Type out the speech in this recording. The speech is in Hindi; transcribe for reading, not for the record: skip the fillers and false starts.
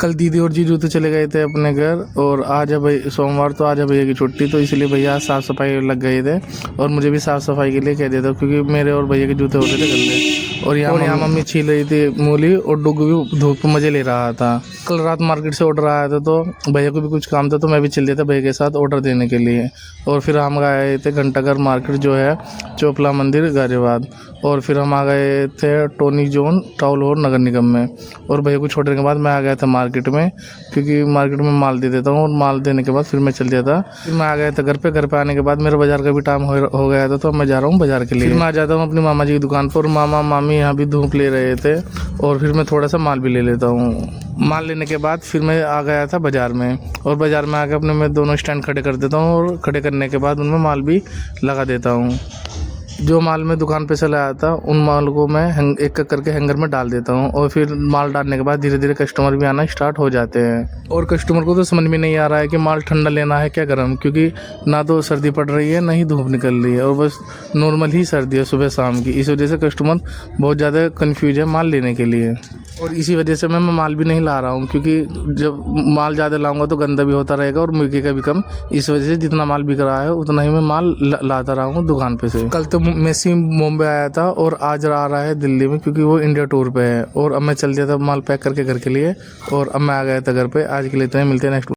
कल दीदी और जीजू तो चले गए थे अपने घर, और आज है भाई सोमवार, तो आज है भैया की छुट्टी, तो इसलिए भैया आज साफ़ सफाई लग गए थे। और मुझे भी साफ़ सफाई के लिए कह दिया था, क्योंकि मेरे और भैया के जूते होते थे गंदे। और यहाँ मम्मी छील रही थी मूली, और डुगू भी धूप में मज़े ले रहा था। कल रात मार्केट से ऑर्डर आया था, तो भैया को भी कुछ काम था, तो मैं भी चल दिया था भैया के साथ ऑर्डर देने के लिए। और फिर हम गए थे घंटाघर मार्केट, जो है चोपला मंदिर गाजियाबाद। और फिर हम आ गए थे टोनी जोन टाउन हॉल नगर निगम में। और भैया को छोड़ने के बाद मैं आ गया था मार्केट में, क्योंकि मार्केट में माल दे देता हूँ, और माल देने के बाद फिर मैं चल दिया था। फिर मैं आ गया था घर पे आने के बाद मेरा बाज़ार का भी टाइम हो गया था, तो मैं जा रहा हूँ बाज़ार के लिए। फिर मैं आ जाता हूँ अपनी मामा जी की दुकान पर, मामा मामी यहाँ भी धूप ले रहे थे, और फिर मैं थोड़ा सा माल भी ले लेता हूँ। माल लेने के बाद फिर मैं आ गया था बाज़ार में, और बाज़ार में आकर अपने मैं दोनों स्टैंड खड़े कर देता हूँ, और खड़े करने के बाद उनमें माल भी लगा देता हूँ। जो माल मैं दुकान पे से लाया था, उन माल को मैं एक एक करके हैंगर में डाल देता हूँ। और फिर माल डालने के बाद धीरे धीरे कस्टमर भी आना स्टार्ट हो जाते हैं। और कस्टमर को तो समझ में नहीं आ रहा है कि माल ठंडा लेना है क्या गर्म, क्योंकि ना तो सर्दी पड़ रही है ना ही धूप निकल रही है, और बस नॉर्मल ही सर्दी है सुबह शाम की। इस वजह से कस्टमर बहुत ज़्यादा कन्फ्यूज है माल लेने के लिए। और इसी वजह से मैं माल भी नहीं ला रहा हूँ, क्योंकि जब माल ज़्यादा लाऊंगा तो गंदा भी होता रहेगा और बिकेगा भी कम। इस वजह से जितना माल बिक रहा है उतना ही मैं माल लाता रहा हूँ दुकान पे से। कल तो मेसी मुंबई आया था, और आज आ रहा है दिल्ली में, क्योंकि वो इंडिया टूर पे है। और अब मैं चल दिया था माल पैक करके घर के लिए, और अब मैं आ गया था घर पे। आज के लिए तो मिलते हैं नेक्स्ट।